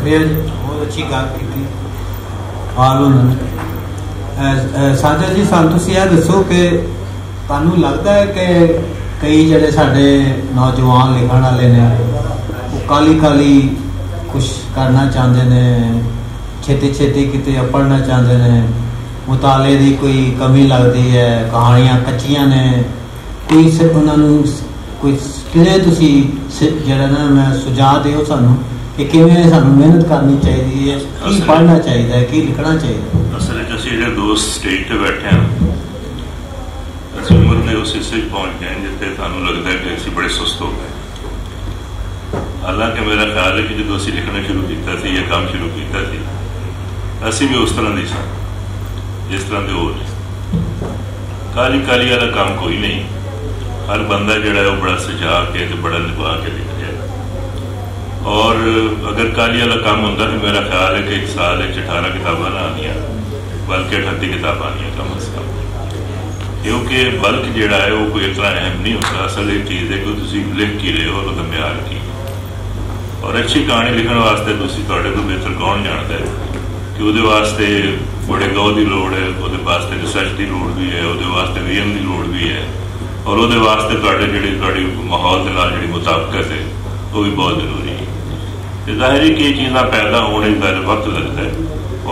शुक्रिया जी, बहुत अच्छी गल की आल उन्होंने। साजद जी सानू तुसीं यह दसो कि तुहानूं लगता है कि कई जिहड़े साडे नौजवान लिखण वाले ने वो काली काली कुछ करना चाहते हैं, छेती छेती किते पढ़ना चाहते हैं, मुताले की कोई कमी लगती है, कहानियां कच्चियां ने, कोई उन्होंने कोई किवें तुसीं जिहड़ा ना मैं सुझाव दिओ सानूं कि किवें सानूं मेहनत करनी चाहिए है, की पढ़ना चाहिए, की लिखना चाहिए। असल असीं जो दोस्त स्टेज पर बैठे हैं, असीं उम्र में उस हिस्से पहुँच गए जिथे सानूं लगता है कि असीं बड़े सुस्त हो गए। हालांकि मेरा ख्याल है कि जो असीं लिखना शुरू किया या काम शुरू किया असीं भी उस तरह की सन जिस तरह के हो। काली काली वाला काम कोई नहीं, हर बंदा जिहड़ा है वो बड़ा सजा के ते बड़ा निभा के लिख रहा है। और अगर काली वाला काम होंदा तो मेरा ख्याल है कि एक साल 18 किताबां ना आनियां, बल्कि 38 किताबां आनियां कम अज कम, क्योंकि बल्क जिहड़ा है वो कोई इतना अहम नहीं होता। असल एक चीज़ है कि तुसीं लिख की रहे हो और उसका म्यार की। और अच्छी कहानी लिखने वास्ते तुहाडे तो बेहतर कौन जानता है कि वो वास्ते बड़े गौर की लोड़ है, वो वास्ते रिसर्च की लोड़ भी है, वो वास्ते विजन की लोड़ भी है, और वो वास्ते जी माहौल के नाल जी मुताबकत है वो भी बहुत जरूरी है। तो जाहिर है कि ये चीज़ा पैदा होने का वक्त लगता है,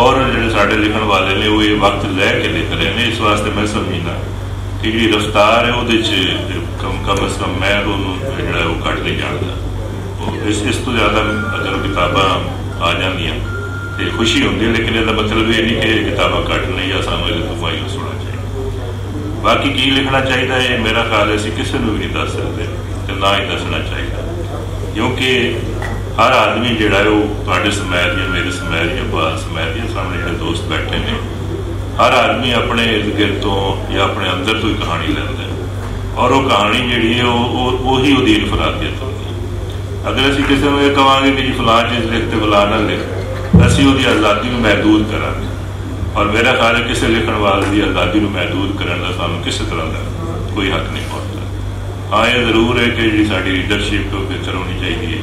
और जो साढ़े लिखण वाले ने वो ये वक्त लैके लिख रहे हैं। इस वास्ते मैं समझना कि जी रफ्तार है वो कम अज कम मैं तो जो घट नहीं जानता। इस तो ज़्यादा अगर किताबां आ जांदियां तो खुशी होती है, लेकिन इसका मतलब ये नहीं कि किताबां घट नहीं या सानूं इहदे तों मायूस होना चाहिए। बाकी की लिखना चाहिए है मेरा ख्याल है असीं किसी को भी नहीं दस सकते तो ना ही दसना चाहिए, क्योंकि हर आदमी जिहड़ा है वो तुहाडे समैत या मेरे समैत या बाल समैत या सामने जिहड़े दोस्त बैठे ने, हर आदमी अपने इर्द गिर्द तो या अपने अंदर तो ही कहानी लैंदा है, और वो कहानी जिहड़ी है वही उहदी इनफरादियत होती है। अगर असीं किसी को यह कहांगे कि जी फलां चीज़ लिख तो फलां ना लिख, असीं उहदी आज़ादी को महदूद करांगे, और मेरा ख्याल है किसी लिखण वाले की आज़ादी को महदूद करने का सानूं किसी तरह का कोई हक नहीं पहुँचता। हाँ ये जरूर है कि जी साडी लीडरशिप बेहतर होनी चाहिए।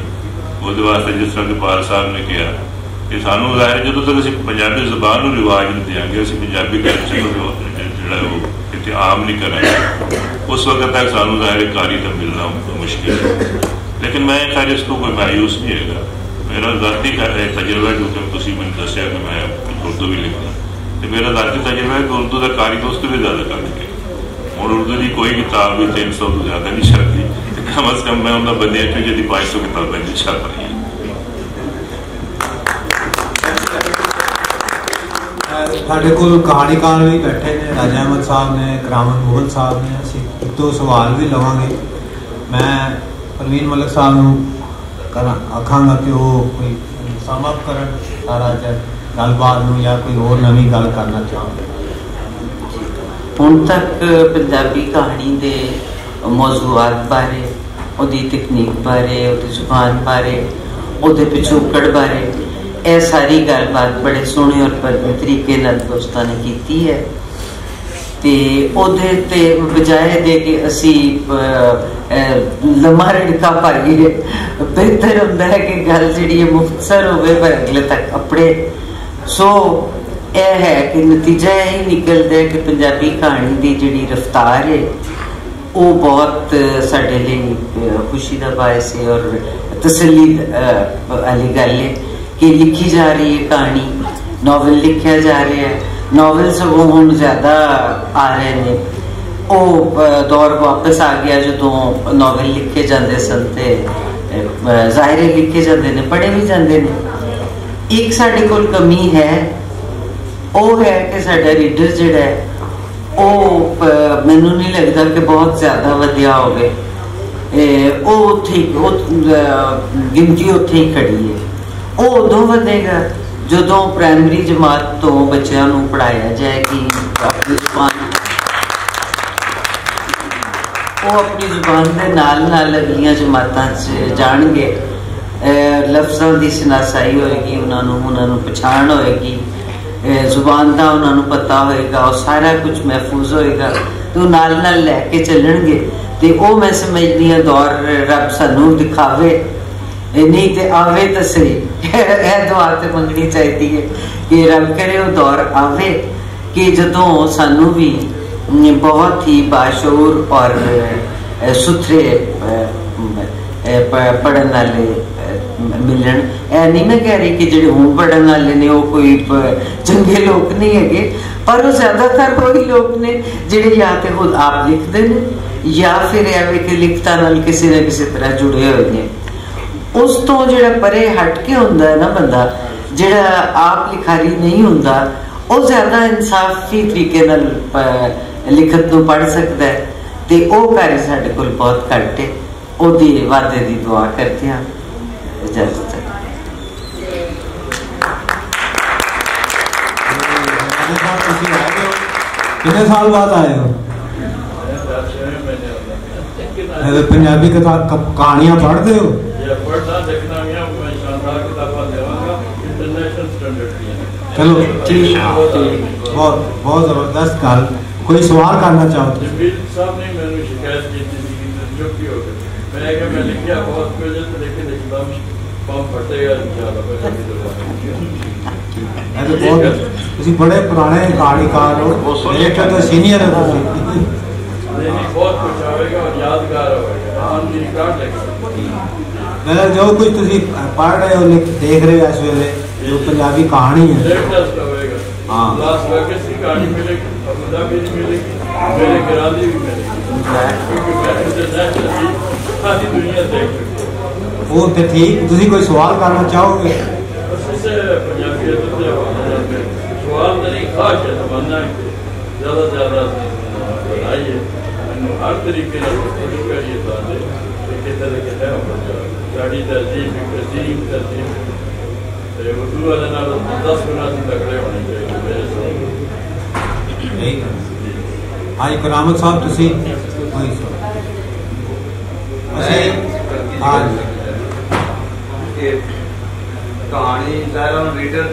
वो वास्ते जिस तरह के पाल साहब ने कहा कि सानूं ज़ाहिर जो तक असीं पंजाबी ज़बान को रिवाज नहीं देंगे, असीं पंजाबी कल्चर को जिहड़ा वो इत्थे आम नहीं करांगे, उस वक्त तक सानूं ज़ाहिर कारी का मिलना मुश्किल है। लेकिन मैं खैर इसको कोई मायूस नहीं है। मेरा ज़ाती तजर्बा क्योंकि तुसीं मैनूं दस्सिया कि मैं उर्दू भी लिखना, तो मेरा ज़ाती तजर्बा है कि उर्दू का कारी तो उसको भी ज़्यादा कर के और उर्दू की कोई किताब भी 300 तो ज़्यादा नहीं छपती, कम अज कम मैं उन्होंने बंदियां चो जी 500 किताबें नहीं छप रही है। साढ़े कोल कहानीकार भी बैठे ने, राजा अहमद साहब ने, करामत मुगल साहब ने, असीं एक दो सवाल भी लवांगे। मैं परवीन मलिक साहब नूं आखांगा कि वो कोई सम अप करन सारा गलबात नूं या कोई होर नवीं गल करना चाहते। हुण तक पंजाबी कहानी दे मौजूआत बारे, उहदी तकनीक बारे, उहदी जुबान बारे, उहदे पिछोकड़ बारे यह सारी गलबात बड़े सोहने और भरवे तरीके नाल दोस्तां ने कीती है। ते उहदे ते बजाय दे के असी लम्मा रिड़का पाइए, बेहतर हुंदा है कि गल जिहड़ी मुख्तसर होवे पर अगले तक अपने। सो यह है कि नतीजा यही निकलता है कि पंजाबी कहानी की जिहड़ी रफ्तार है वो बहुत साडे लिए खुशी का बायस है और तसल्ली वाली गल है कि लिखी जा रही है कहानी, नॉवल लिखा जा रहा है। नॉवल सगों हुण ज़्यादा आ रहे हैं, वो दौर वापस आ गया जो नॉवल लिखे जाते सन ते ज़ाहिर लिखे जाते हैं, पढ़े भी जाते हैं। एक साडे कोल कमी है, वो है कि साडा रीडर जिहड़ा है वो मैनूं नहीं लगता कि बहुत ज़्यादा वधिया होवे, वो गिनती उत्थे ही खड़ी है। वो उदों वधेगा जदों प्राइमरी जमात तो बच्चों नूं पढ़ाया जाएगी अपनी जुबान, वो अपनी जुबान के नाल नाल अगलियां जमातां च जाणगे, लफ्ज़ां की शनासाई होएगी, उन्होंने पछाण होएगी, जुबान का उन्होंने पता होएगा, और सारा कुछ महफूज होएगा, तो नाल नाल लैके चलणगे। तो वो मैं समझदी हां दौर रब सानूं दिखावे, नहीं तो आवे तो सही। दुआ तो मंगनी चाहिए है कि रब करे वो दौर आवे कि जदों सानू भी बहुत ही बाशूर और सुथरे पढ़न वाले मिलन। नहीं मैं कह रही कि जो हूँ पढ़न वाले ने वो कोई चंगे लोग नहीं है, पर वो ज्यादातर वही लोग ने जिहड़े या तो खुद आप लिखते हैं या फिर एवं कि लिखता नाल किसी न किसी तरह जुड़े हुए हैं। उस तो जिहड़ा परे हट के हुंदा है ना बंदा, जिहड़ा आप लिखारी नहीं हुंदा, वो ज्यादा इंसाफी तरीके नाल लिखत नूं पढ़ सकता है। तो वो कार्य साडे कोल बहुत घट है। ओदी वादे दी दुआ करते हैं। इजाजत है। कितने साल बाद आए हो? पंजाबी कहानियां पढ़ते हो? चलो ठीक है, बहुत बहुत जबरदस्त गल। कोई सवाल करना चाहो तो? बड़े पुराने कहानीकार हो, एक तो सीनियर है, बहुत कुछ आएगा और यादगार होगा। जो कुछ तुसी पढ़ रहे हो, देख रहे हो इस वेले, जो पंजाबी कहानी है, हाँ वो तो ठीक। तुसी कोई सवाल करना चाहोगे? सवाल नहीं, खास ज्यादा से ज्यादा बताइए, हर तरीके कोशिश करिए साड़ी तहजीब उर्दू वाले 10 गुना तगड़े होने चाहिए। हाँ जी, करामत साहब तुसी कहानी रीडर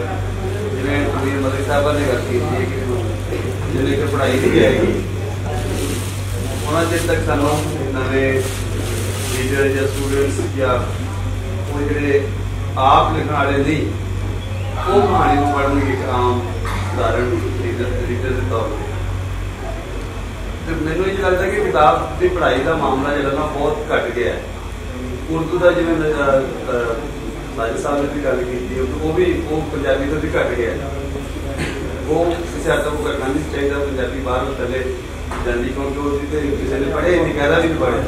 जिन्हें मदर साहबा ने गल की जिन्हें पढ़ाई नहीं जाएगी उन्होंने जिस तक सानू नवे रीडर या स्टूडेंट्स या वो जो आप लिखने वाले नहीं वो कहानी को पढ़ने की एक आम उदाहरण रीडर के तौर पर मैनू ये लगता है कि किताब की पढ़ाई का मामला जो ना बहुत घट गया है। उर्दू का जिवें साजिद साहब ने भी गल की वो भी वो पंजाबी तो भी घट गया है। वो किसी हद तक करना नहीं चाहिए, पंजाबी बाहर थले जाती क्योंकि किसी ने पढ़े नहीं, कहता भी नहीं पढ़े।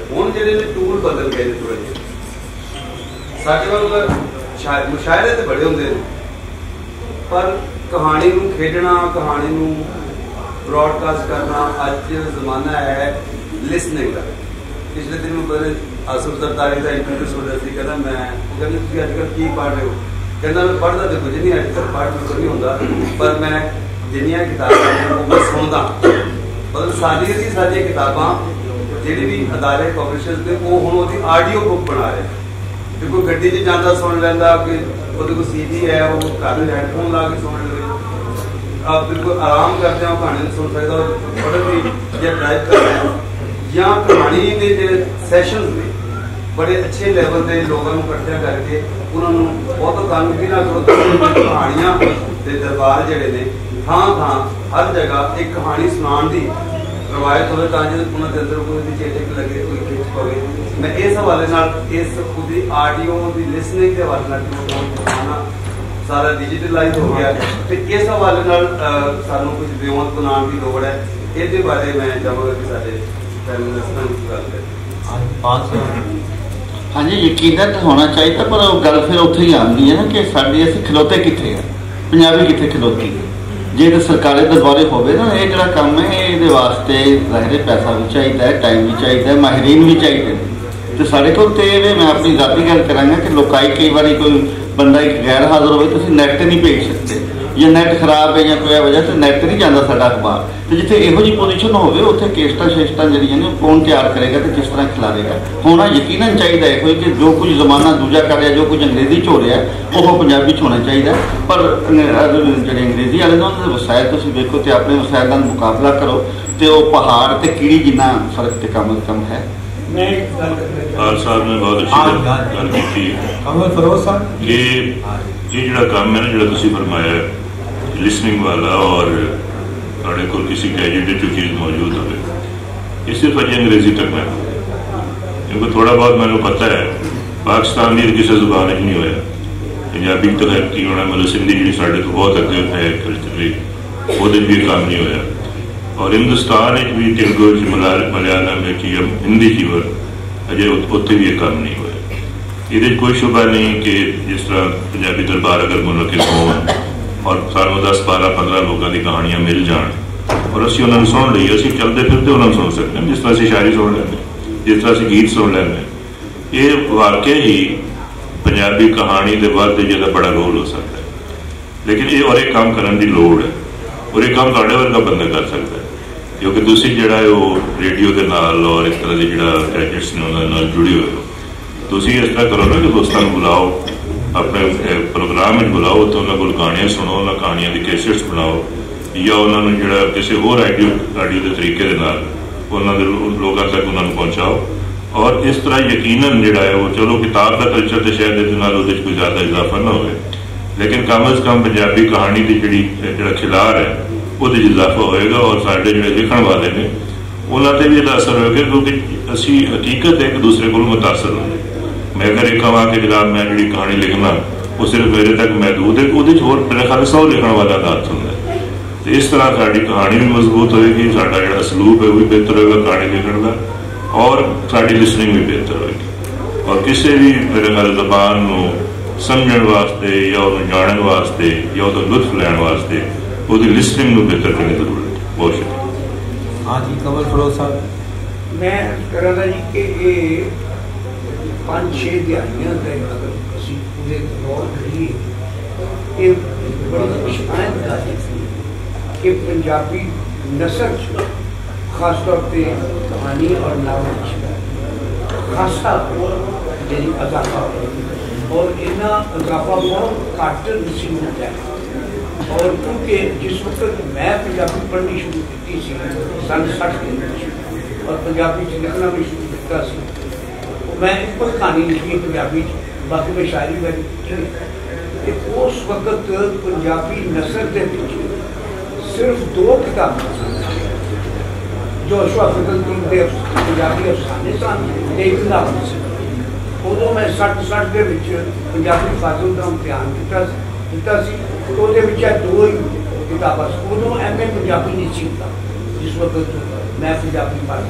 हुण जिहड़े टूल बदल गए थोड़े जिहे साडे कोल मुशायरे तो बड़े होंदे ने, पर कहानी नूं खेडना, कहानी नूं ब्रॉडकास्ट करना अज जमाना है लिसनिंग का। पिछले दिन मैं आसफ सरदारी का इंटरव्यू सुन रहा थी, कहना मैं कहते तुम अजकल की पढ़ रहे हो? कहना मैं पढ़ता तो कुछ नहीं, अजकल पढ़ कुछ नहीं होता, पर मैं जिन्नियां किताबां मैं सुनता। मतलब सारी किताबां जिहड़ी भी अदारे पब्लिशर्स ने वो हुण ओहदी आडियो बुक बना रहे। कि कोई गड्डी च जांदा सुन लैंदा, कोई ओहदे कोल CD है वो घर में हैडफोन ला के सुन ले, आप बिल्कुल आराम करते हो कहानी सुन सकता हो, पढ़न भी या ड्राइव कर रहे हो या कहानी के जो सैशनस ने बड़े अच्छे लैवल के लोगों को इकट्ठा करके उन्होंने बहुत काम भी ना करो। कहानियां के दरबार जड़े ने थां थां हर जगह एक कहानी सुनाने की रवायत हो उन्होंने अंदर कोई चेचक लगे, कोई खिंच पवे। मैं इस हवाले इस आडियो की लिसनिंग के हवाले सारा डिजिटलाइज हो गया, तो इस हवाले सानू कुछ विरोध बनाने की लोड़ है। ये बारे मैं चाहूँगा कि सारे हाँ जी यकीनन होना चाहिए, पर गल फिर उत्थे ही आती है ना कि साडे असीं खिलोते कित्थे है, पंजाबी कित्थे खिलोती है। जे तो सरकारी दरबारे होवे ना ये जिहड़ा काम है ये वास्ते ज़ाहिर पैसा भी चाहिए, टाइम भी चाहिए, माहिरीन भी चाहिए। तो साढ़े को मैं अपनी जाती गल करांगा कि लोकाई कई बार कोई बंदा एक गैर हाजिर हो तो नैट नहीं भेज सकते, या नैट खराब है या कोई वजह तो नैट नहीं जाता साडा अखबार। तो जिथे इहो जी पोजीशन होवे उत्थे केस्टां शेस्टां जिहड़ियां ने कौन तैयार करेगा तो किस तरह खिलारेगा। होना यकीनन चाहिए है कि जो कुछ जमाना दूजा कर रहा, जो कुछ अंग्रेजी च हो रहा है वो पंजाबी च होना चाहिए। पर जिहड़े अंग्रेजी वाले ने उन्होंने वसायल तुसीं देखो तो अपने वसायल नाल मुकाबला करो तो वो पहाड़ ते कीड़ी जिन्ना फर्क तो कम अज कम है। आर साहब ने बहुत अच्छी गल की कमल फरोज साहब कि ये जो काम है ना जो तुम फरमाया लिसनिंग वाला और थोड़े को किसी गैजेट जो चीज़ मौजूद हो, ये सिर्फ अजे अंग्रेजी तक मैं क्योंकि थोड़ा बहुत मैंने पता है पाकिस्तान की किसी जुबान च नहीं होया, पंजाबी तो है की होना, मतलब सिंधी जी साढ़े तो बहुत अगे है कल्चरली वो भी काम नहीं होया, और हिंदुस्तान भी तेलुगु मलयालम या हिंदी च अजे उत्थे भी ये काम नहीं होया। ये कोई शुबा नहीं कि जिस तरह पंजाबी दरबार अगर मुनक़िद हो और सानू 10-12-15 लोगों की कहानियां मिल जान और असी उन्होंने सुन ली, असी चलते फिरते उन्होंने सुन सकते हैं, जिस तरह असी शायरी सुन लेंगे, जिस तरह असी गीत सुन लेंगे। ये वाकई ही पंजाबी कहानी के वादे जिहदा बड़ा रोल हो सकता है, लेकिन ये और एक काम करने की लोड़ है, और एक काम तुहाडे वर्गा बंदा कर सकता है क्योंकि तुसी जिहड़ा है वो रेडियो के नाल और इस तरह के जिहड़ा गैजेट्स ने उन्हां नाल जुड़े हुए हो, तुसी इस तरह करो ना कि दोस्तों को बुलाओ अपने प्रोग्राम में बुलाओ तो उन्होंने को कहानियां सुनो, उन्होंने कहानियां की कैसेट्स बनाओ या उन्होंने जो किसी होर आडियो के तरीके उन्होंने लोगों तक उन्होंने पहुँचाओ, और इस तरह यकीनन जोड़ा है वो चलो किताब का कल्चर तो शायद कोई ज़्यादा इजाफा ना हो, लेकिन कम अज़ कम पंजाबी कहानी की जी खिलार है वो इजाफा होएगा, और साढ़े जो लिखण वाले ने उन्होंने भी यदा असर होएगा क्योंकि असी हकीकत एक दूसरे को मुतासर होंगे। मैं अगर एक कहा कि जनाब मैं जी कहानी लिखना वो सिर्फ मेरे तक महदूद है, वो मेरे ख्याल 100 लिखने वाला दात होंगे, तो इस तरह साड़ी कहानी भी मजबूत होएगी, साडा जो असलूब है वो भी बेहतर होगा कहानी लिखने का, और साड़ी लिसनिंग भी बेहतर होगी, और किसी भी मेरे ख्याल जबान को समझने वास्ते या उन्हें जानने वास्ते या उसका लुत्फ लैन वास्ते वो लिसनिंग में बेहतर करने की जरूरत है। बहुत शुक्रिया। हाँ जी कमल फरोज साहब। मैं कह रहा जी कि ये 5-6 दिहाड़ियां अगर असी पूरे दौर करिए ये बड़ी खुशआमद गल है कि पंजाबी नसर खासतौर पर कहानी और नावल खासा जी अजाफा और इन्ना अजाफा बहुत घट नसीब होता है, और क्योंकि जिस वक्त मैं पंजाबी पढ़नी शुरू की सन 60 के और पंजाबी लिखना भी शुरू किया, मैं एक कोई कहानी लिखी पंजाबी, बाकी मैं शायरी में लिखी। उस वक्त पंजाबी नसर के सिर्फ 2 किताबें जो अशफाकुद्दीन के पंजाबी अफसाने सन, एक नावल से उदों मैं 60 के पंजाबी फाजुल का इम्तिहान किया, 2 ही किताबा उदों MA पंजाबी नहीं सी होता जिस वक्त मैं पंजाबी पढ़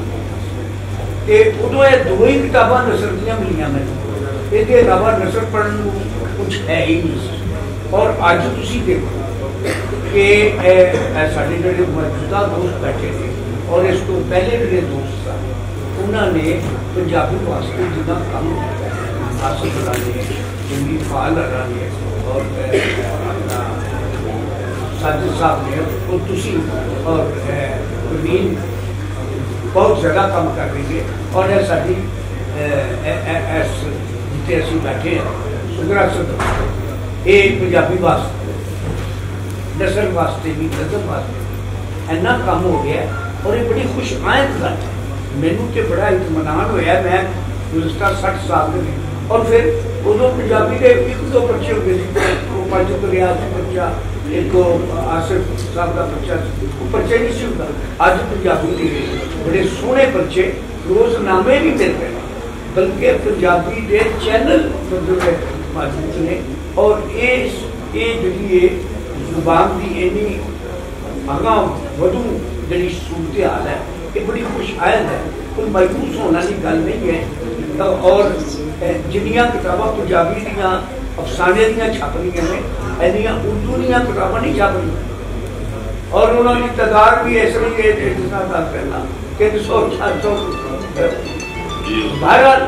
तो उदों ये 2 ही किताबा नसर दियाँ मिलियाँ मैंने, ये अलावा नसर पढ़ने कुछ है ही नहीं। और अज तुसी देखो कि साढ़े जो मौजूदा दोस्त बैठे थे और इस तो पहले जो दोस्त सन उन्होंने पंजाबी वास्ते जितना काम आसिफ अलानी जंगी फाल अलानी और साजिद साहब ने और तुसी और प्रवीण बहुत ज़्यादा काम कर रही है, और यह साड़ी जितने असी बैठे हैं सुगरा सद ये पंजाबी वास्ते नसर वास्ते भी नज़म वास्ते इन्ना काम हो गया, और ये बड़ी खुशआमद गल है। मैनू तो बड़ा इत्मीनान होया, मैं गुज़श्ता 60 साल में, और फिर उदों पंजाबी के 1-2 बच्चे होते थे, पंज रियाज का बच्चा, एक आसिफ साहब का बच्चा, वो बच्चे नहीं सी होता। अज पंजाबी के बड़े सोहने बच्चे रोजनामे भी मिलते हैं, बल्कि पंजाबी के चैनल मौजूद ने, और ये जी जुबान की इन्नी अगां वधू जी सूरत हाल है, ये बड़ी खुशआमद है, कोई मायूस होने की गल नहीं है। और जिन्नियां किताबां पंजाबी दियां अफसाने दियां छपनियां ने इन्नियां उर्दू दियां किताबां नहीं छपनियां, और उन्होंने तादाद भी इस लिए दस पहला 300-400 बहरहाल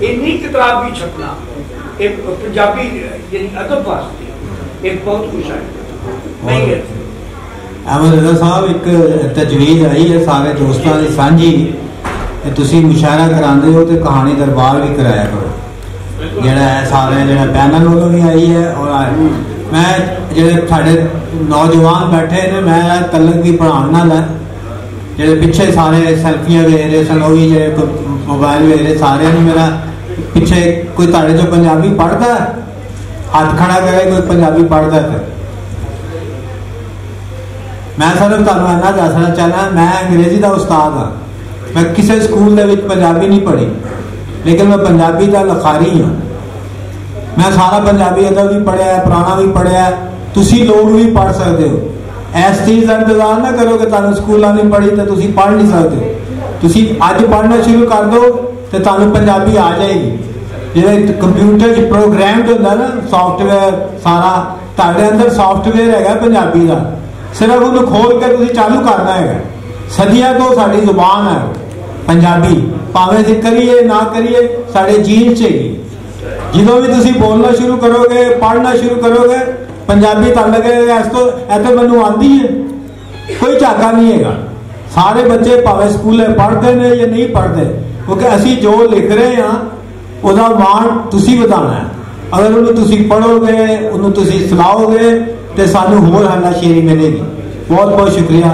इन्नी किताब भी छपना एक पंजाबी यानी अदब वास्ते एक बहुत खुशहाल नहीं है। अहमद रजा साहब एक तजवीज़ आई है सारे दोस्तों की सांझी कि तुसी मुशायरा करांदे हो तो कहानी दरबार भी कराया करो, जेड़ा है सारे जो पैनल वालों भी आई है, और मैं जो साढ़े नौजवान बैठे ने मैं तलक भी पढ़ाने जो पिछे सारे सैल्फियां दे रहे सन, वो भी जो मोबाइल वेख रहे सारे मेरा पिछे कोई ताड़े चो पंजाबी पढ़ता हाथ खड़ा करे कोई पंजाबी पढ़ता है। मैं सिर्फ तुहानू इन्ना दसना चाहना मैं अंग्रेजी का उस्ताद हाँ। मैं किसी स्कूल दे विच पंजाबी नहीं पढ़ी लेकिन मैं पंजाबी का लिखारी हाँ। मैं सारा पंजाबी अदब भी पढ़िया पुराना भी पढ़िया तुसी लोग भी पढ़ सकते हो। इस चीज़ का इंतजार ना करो कि तुहानू स्कूलों नहीं पढ़ी तो तुसी पढ़ नहीं सकते। तुसी अज पढ़ना शुरू कर दो तो तुहानू पंजाबी आ जाएगी। जो कंप्यूटर च प्रोग्राम्ड होंदा ना सॉफ्टवेयर सारा तुहाडे अंदर सॉफ्टवेयर है पंजाबी का सिर्फ उन्हें खोल के तुसी चालू करना है। सदियां तो साडी जुबान है पंजाबी भावें असीं करिए ना करिए साडे जीन च हैगी। जो भी तुसी बोलना शुरू करोगे पढ़ना शुरू करोगे पंजाबी तुहानू लगेगा इस तो मैनू आंदी है कोई झाका नहीं है। सारे बच्चे भावें स्कूले पढ़ते हैं या नहीं पढ़ते क्योंकि असी जो लिख रहे हैं उसका मान तुसी बताना है। अगर उन्होंने तुसी पढ़ोगे उन्होंने तुसी सुनाओगे तो सानू होर हल्लाशेरी मिलेगी। बहुत बहुत शुक्रिया।